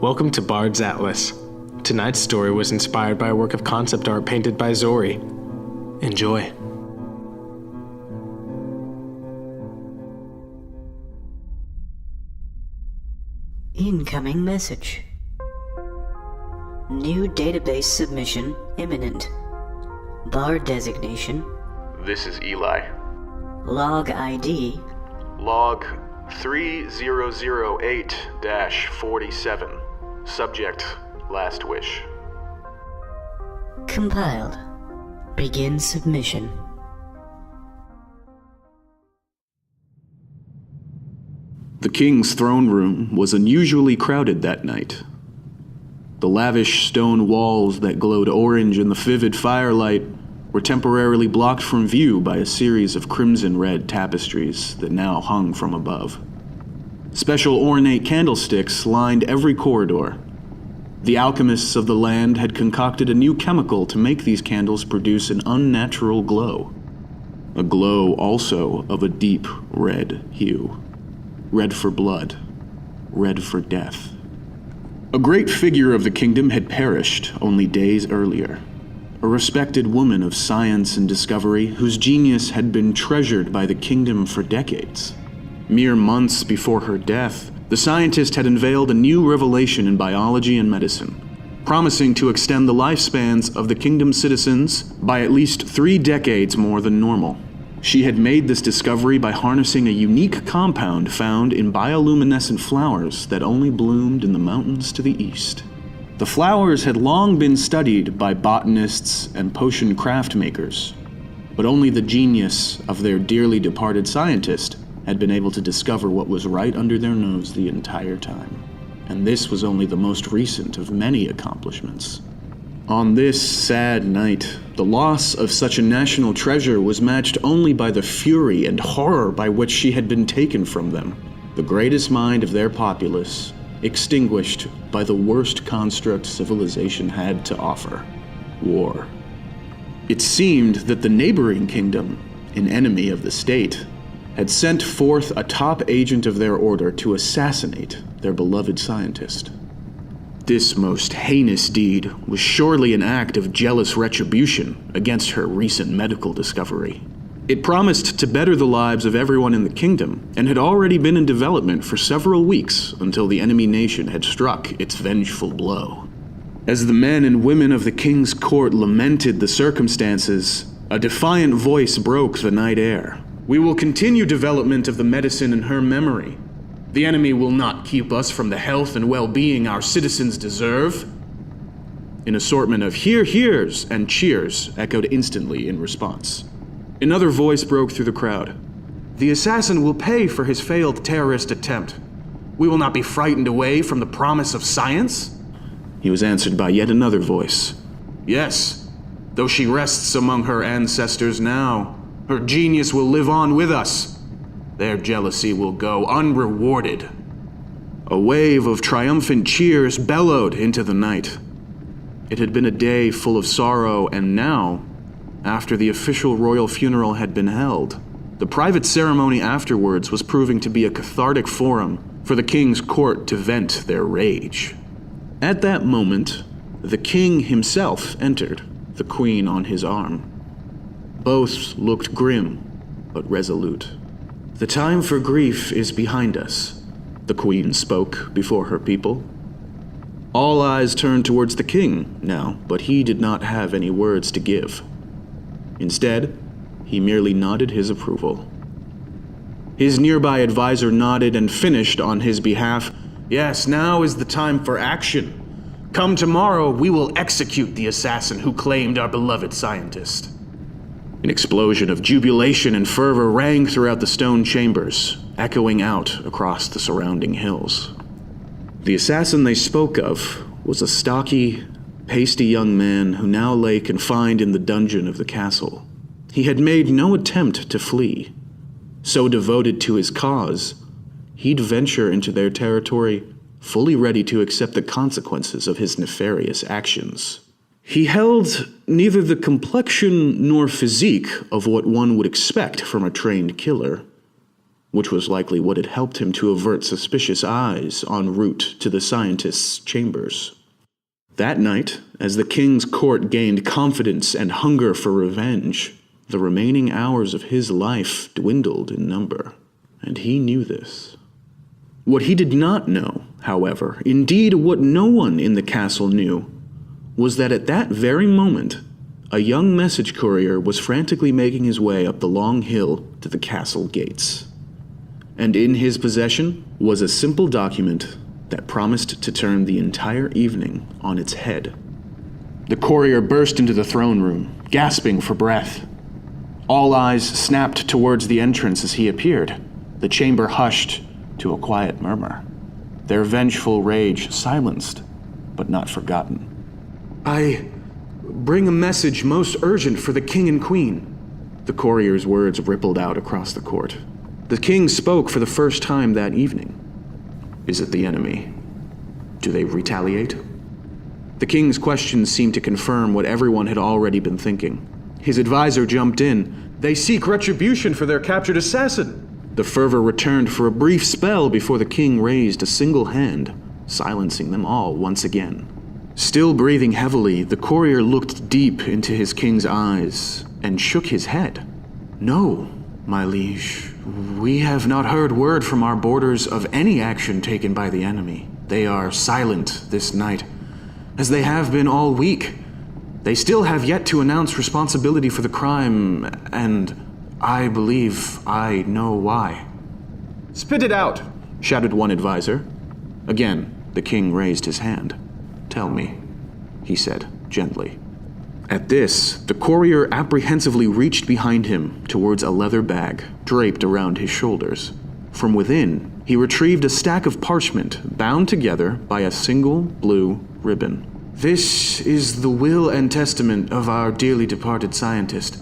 Welcome to Bards Atlas. Tonight's story was inspired by a work of concept art painted by Zoriy. Enjoy. Incoming message. New database submission imminent. Bar designation. This is Eli. Log ID. Log 3008-47. Subject, last wish. Compiled. Begin submission. The king's throne room was unusually crowded that night. The lavish stone walls that glowed orange in the vivid firelight were temporarily blocked from view by a series of crimson-red tapestries that now hung from above. Special ornate candlesticks lined every corridor. The alchemists of the land had concocted a new chemical to make these candles produce an unnatural glow. A glow also of a deep red hue. Red for blood. Red for death. A great figure of the kingdom had perished only days earlier. A respected woman of science and discovery whose genius had been treasured by the kingdom for decades. Mere months before her death, the scientist had unveiled a new revelation in biology and medicine, promising to extend the lifespans of the kingdom's citizens by at least 3 decades more than normal. She had made this discovery by harnessing a unique compound found in bioluminescent flowers that only bloomed in the mountains to the east. The flowers had long been studied by botanists and potion craft makers, but only the genius of their dearly departed scientist had been able to discover what was right under their nose the entire time. And this was only the most recent of many accomplishments. On this sad night, the loss of such a national treasure was matched only by the fury and horror by which she had been taken from them, the greatest mind of their populace, extinguished by the worst construct civilization had to offer: war. It seemed that the neighboring kingdom, an enemy of the state, had sent forth a top agent of their order to assassinate their beloved scientist. This most heinous deed was surely an act of jealous retribution against her recent medical discovery. It promised to better the lives of everyone in the kingdom, and had already been in development for several weeks until the enemy nation had struck its vengeful blow. As the men and women of the king's court lamented the circumstances, a defiant voice broke the night air. "We will continue development of the medicine in her memory. The enemy will not keep us from the health and well-being our citizens deserve." An assortment of hears and cheers echoed instantly in response. Another voice broke through the crowd. "The assassin will pay for his failed terrorist attempt. We will not be frightened away from the promise of science." He was answered by yet another voice. "Yes, though she rests among her ancestors now, her genius will live on with us. Their jealousy will go unrewarded." A wave of triumphant cheers bellowed into the night. It had been a day full of sorrow, and now, after the official royal funeral had been held, the private ceremony afterwards was proving to be a cathartic forum for the king's court to vent their rage. At that moment, the king himself entered, the queen on his arm. Both looked grim, but resolute. "The time for grief is behind us," the queen spoke before her people. All eyes turned towards the king now, but he did not have any words to give. Instead, he merely nodded his approval. His nearby advisor nodded and finished on his behalf. "Yes, now is the time for action. Come tomorrow, we will execute the assassin who claimed our beloved scientist." An explosion of jubilation and fervor rang throughout the stone chambers, echoing out across the surrounding hills. The assassin they spoke of was a stocky, pasty young man who now lay confined in the dungeon of the castle. He had made no attempt to flee. So devoted to his cause, he'd venture into their territory fully ready to accept the consequences of his nefarious actions. He held neither the complexion nor physique of what one would expect from a trained killer. which was likely what had helped him to avert suspicious eyes en route to the scientist's chambers. That night, as the king's court gained confidence and hunger for revenge, the remaining hours of his life dwindled in number, and he knew this. What he did not know, however, indeed what no one in the castle knew, was that at that very moment, a young message courier was frantically making his way up the long hill to the castle gates. And in his possession was a simple document that promised to turn the entire evening on its head. The courier burst into the throne room, gasping for breath. All eyes snapped towards the entrance as he appeared. The chamber hushed to a quiet murmur, their vengeful rage silenced, but not forgotten. "I bring a message most urgent for the king and queen." The courier's words rippled out across the court. The king spoke for the first time that evening. "Is it the enemy? Do they retaliate?" The king's questions seemed to confirm what everyone had already been thinking. His advisor jumped in. "They seek retribution for their captured assassin." The fervor returned for a brief spell before the king raised a single hand, silencing them all once again. Still breathing heavily, the courier looked deep into his king's eyes and shook his head. "No, my liege. We have not heard word from our borders of any action taken by the enemy. They are silent this night, as they have been all week. They still have yet to announce responsibility for the crime, and I believe I know why." "Spit it out!" shouted one advisor. Again, the king raised his hand. "Tell me," he said gently. At this, the courier apprehensively reached behind him towards a leather bag draped around his shoulders. From within, he retrieved a stack of parchment bound together by a single blue ribbon. "This is the will and testament of our dearly departed scientist.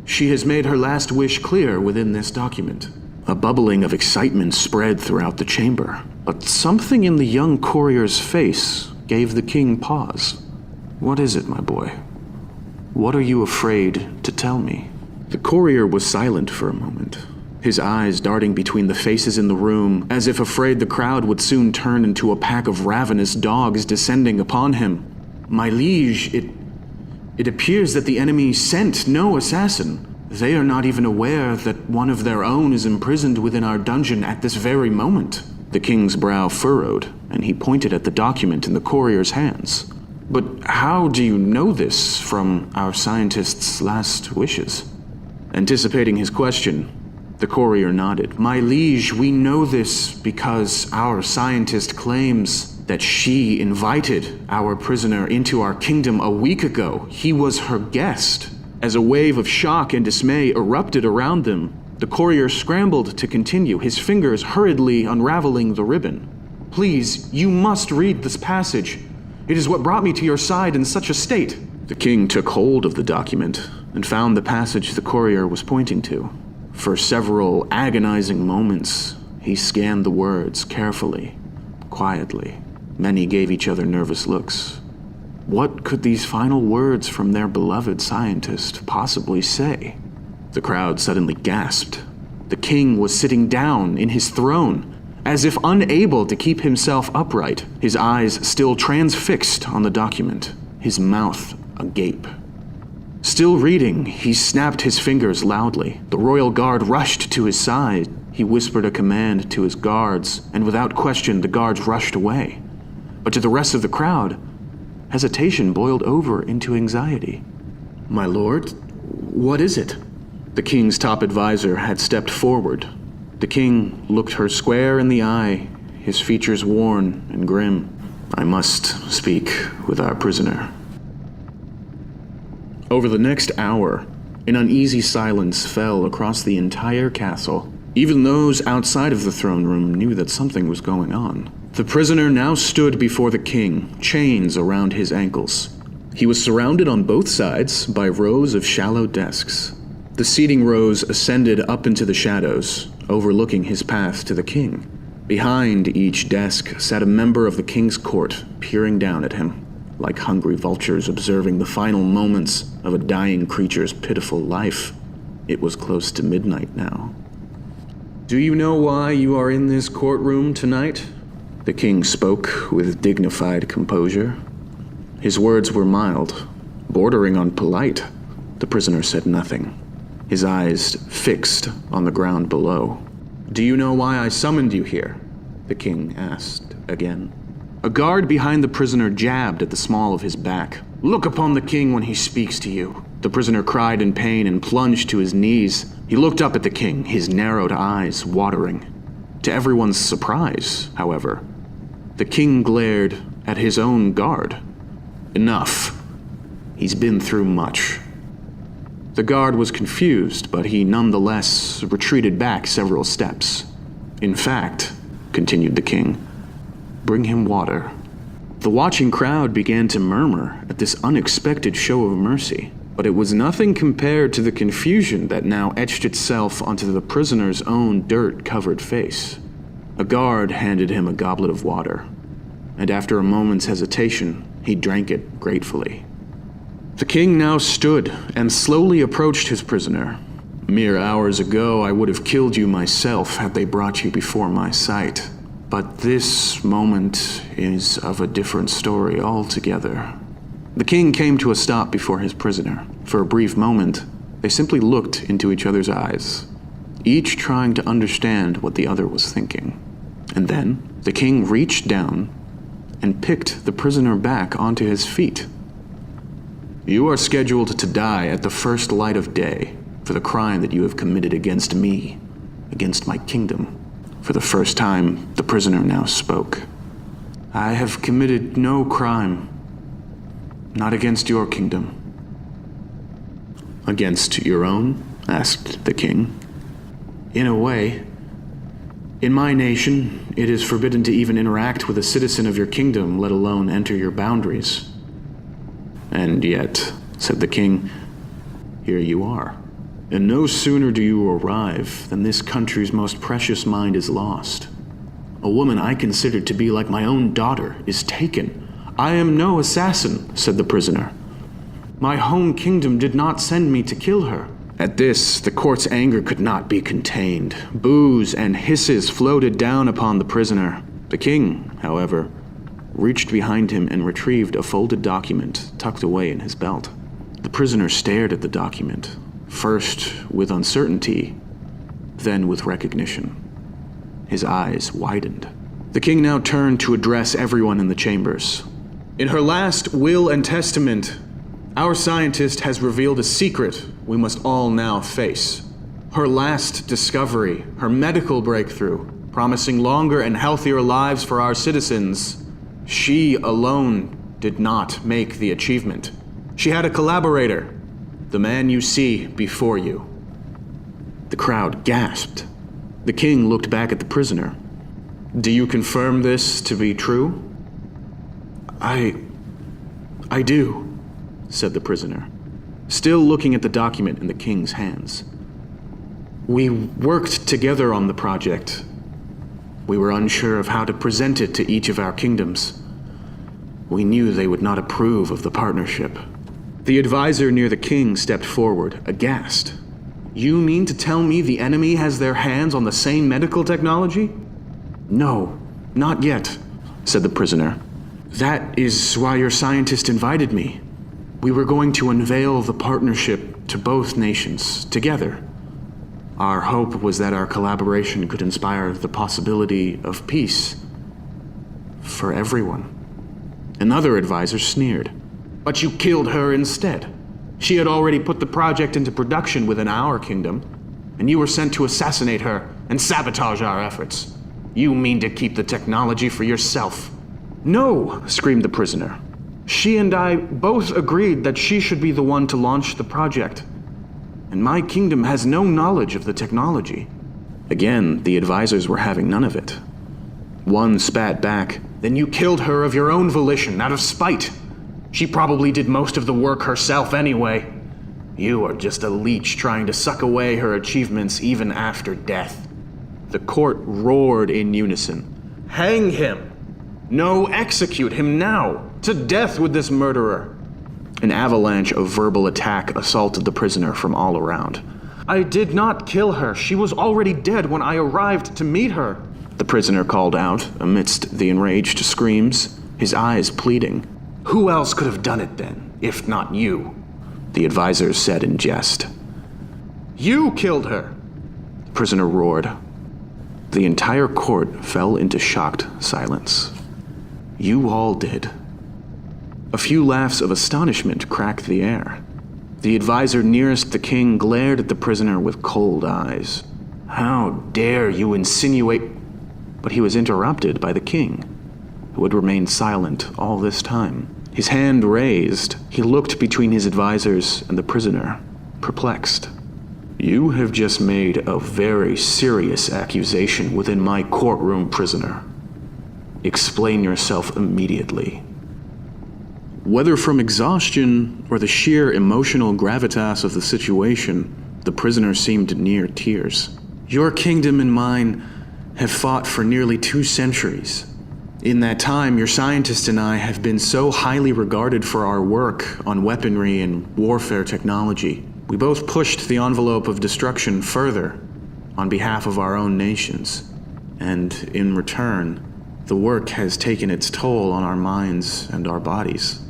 She has made her last wish clear within this document." A bubbling of excitement spread throughout the chamber, but something in the young courier's face gave the king pause. "What is it, my boy? What are you afraid to tell me?" The courier was silent for a moment, his eyes darting between the faces in the room, as if afraid the crowd would soon turn into a pack of ravenous dogs descending upon him. "My liege, it appears that the enemy sent no assassin. They are not even aware that one of their own is imprisoned within our dungeon at this very moment." The king's brow furrowed, and he pointed at the document in the courier's hands. "But how do you know this from our scientist's last wishes?" Anticipating his question, the courier nodded. "My liege, we know this because our scientist claims that she invited our prisoner into our kingdom a week ago. He was her guest." As a wave of shock and dismay erupted around them, the courier scrambled to continue, his fingers hurriedly unraveling the ribbon. "Please, you must read this passage. It is what brought me to your side in such a state." The king took hold of the document and found the passage the courier was pointing to. For several agonizing moments, he scanned the words carefully, quietly. Many gave each other nervous looks. What could these final words from their beloved scientist possibly say? The crowd suddenly gasped. The king was sitting down in his throne, as if unable to keep himself upright, his eyes still transfixed on the document, his mouth agape. Still reading, he snapped his fingers loudly. The royal guard rushed to his side. He whispered a command to his guards, and without question the guards rushed away. But to the rest of the crowd, hesitation boiled over into anxiety. "My lord, what is it?" The king's top advisor had stepped forward. The king looked her square in the eye, his features worn and grim. "I must speak with our prisoner." Over the next hour, an uneasy silence fell across the entire castle. Even those outside of the throne room knew that something was going on. The prisoner now stood before the king, chains around his ankles. He was surrounded on both sides by rows of shallow desks. The seating rows ascended up into the shadows, overlooking his path to the king. Behind each desk sat a member of the king's court, peering down at him, like hungry vultures observing the final moments of a dying creature's pitiful life. It was close to midnight now. Do you know why you are in this courtroom tonight? The king spoke with dignified composure. His words were mild, bordering on polite. The prisoner said nothing, his eyes fixed on the ground below. Do you know why I summoned you here? The king asked again. A guard behind the prisoner jabbed at the small of his back. Look upon the king when he speaks to you. The prisoner cried in pain and plunged to his knees. He looked up at the king, his narrowed eyes watering. To everyone's surprise, however, the king glared at his own guard. Enough. He's been through much. The guard was confused, but he nonetheless retreated back several steps. In fact, continued the king, bring him water. The watching crowd began to murmur at this unexpected show of mercy, but it was nothing compared to the confusion that now etched itself onto the prisoner's own dirt-covered face. A guard handed him a goblet of water, and after a moment's hesitation, he drank it gratefully. The king now stood and slowly approached his prisoner. Mere hours ago, I would have killed you myself had they brought you before my sight. But this moment is of a different story altogether. The king came to a stop before his prisoner. For a brief moment, they simply looked into each other's eyes, each trying to understand what the other was thinking. And then, the king reached down and picked the prisoner back onto his feet. You are scheduled to die at the first light of day for the crime that you have committed against me, against my kingdom. For the first time, the prisoner now spoke. I have committed no crime, not against your kingdom. Against your own? Asked the king. In a way. In my nation, it is forbidden to even interact with a citizen of your kingdom, let alone enter your boundaries. And yet, said the king, here you are. And no sooner do you arrive than this country's most precious mind is lost. A woman I considered to be like my own daughter is taken. I am no assassin, said the prisoner. My home kingdom did not send me to kill her. At this, the court's anger could not be contained. Boos and hisses floated down upon the prisoner. The king, however, reached behind him and retrieved a folded document tucked away in his belt. The prisoner stared at the document, first with uncertainty, then with recognition. His eyes widened. The king now turned to address everyone in the chambers. In her last will and testament, our scientist has revealed a secret we must all now face. Her last discovery, her medical breakthrough, promising longer and healthier lives for our citizens, she alone did not make the achievement. She had a collaborator, the man you see before you. The crowd gasped. The king looked back at the prisoner. Do you confirm this to be true? I do, said the prisoner, still looking at the document in the king's hands. We worked together on the project. We were unsure of how to present it to each of our kingdoms. We knew they would not approve of the partnership. The advisor near the king stepped forward, aghast. You mean to tell me the enemy has their hands on the same medical technology? No, not yet, said the prisoner. That is why your scientist invited me. We were going to unveil the partnership to both nations together. Our hope was that our collaboration could inspire the possibility of peace for everyone. Another advisor sneered. But you killed her instead. She had already put the project into production within our kingdom, and you were sent to assassinate her and sabotage our efforts. You mean to keep the technology for yourself? No, screamed the prisoner. She and I both agreed that she should be the one to launch the project, and my kingdom has no knowledge of the technology. Again, the advisors were having none of it. One spat back. Then you killed her of your own volition, out of spite. She probably did most of the work herself anyway. You are just a leech trying to suck away her achievements even after death. The court roared in unison. Hang him! No, execute him now! To death with this murderer! An avalanche of verbal attack assaulted the prisoner from all around. I did not kill her. She was already dead when I arrived to meet her. The prisoner called out amidst the enraged screams, his eyes pleading. Who else could have done it then, if not you? The advisor said in jest. You killed her! The prisoner roared. The entire court fell into shocked silence. You all did. A few laughs of astonishment cracked the air. The advisor nearest the king glared at the prisoner with cold eyes. How dare you insinuate... But he was interrupted by the king, who had remained silent all this time. His hand raised, he looked between his advisors and the prisoner, perplexed. You have just made a very serious accusation within my courtroom, prisoner. Explain yourself immediately. Whether from exhaustion or the sheer emotional gravitas of the situation, the prisoner seemed near tears. Your kingdom and mine have fought for nearly 2 centuries. In that time, your scientists and I have been so highly regarded for our work on weaponry and warfare technology. We both pushed the envelope of destruction further on behalf of our own nations. And in return, the work has taken its toll on our minds and our bodies.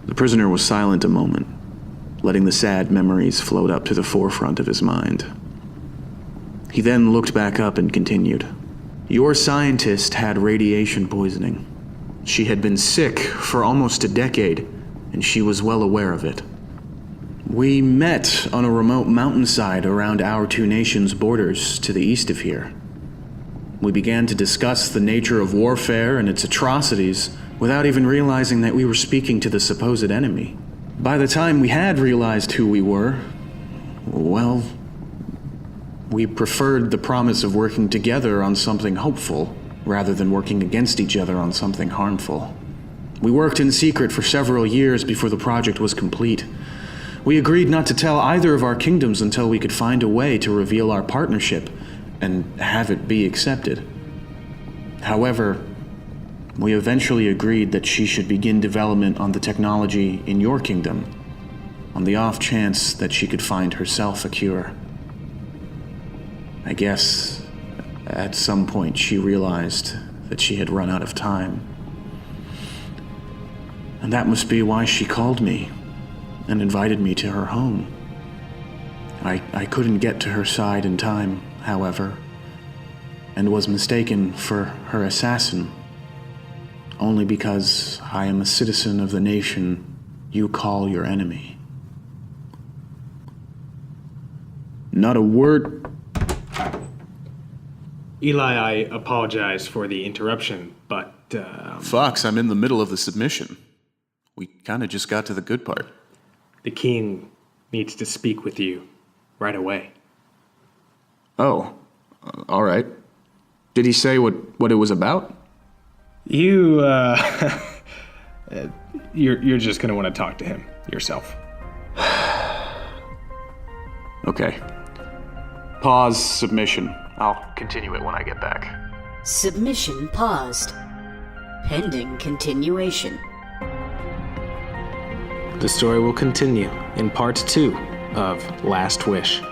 The prisoner was silent a moment, letting the sad memories float up to the forefront of his mind. He then looked back up and continued. Your scientist had radiation poisoning. She had been sick for almost a decade, and she was well aware of it. We met on a remote mountainside around our 2 nations' borders to the east of here. We began to discuss the nature of warfare and its atrocities without even realizing that we were speaking to the supposed enemy. By the time we had realized who we were, well, we preferred the promise of working together on something hopeful rather than working against each other on something harmful. We worked in secret for several years before the project was complete. We agreed not to tell either of our kingdoms until we could find a way to reveal our partnership and have it be accepted. However, we eventually agreed that she should begin development on the technology in your kingdom, on the off chance that she could find herself a cure. I guess at some point she realized that she had run out of time. And that must be why she called me and invited me to her home. I couldn't get to her side in time, however, and was mistaken for her assassin, only because I am a citizen of the nation you call your enemy. Not a word... Eli, I apologize for the interruption, but, Fox, I'm in the middle of the submission. We kinda just got to the good part. the king needs to speak with you right away. Oh, all right. Did he say what it was about? You're just gonna want to talk to him yourself. Okay. Pause submission. I'll continue it when I get back. Submission paused. Pending continuation. The story will continue in part 2 of Last Wish.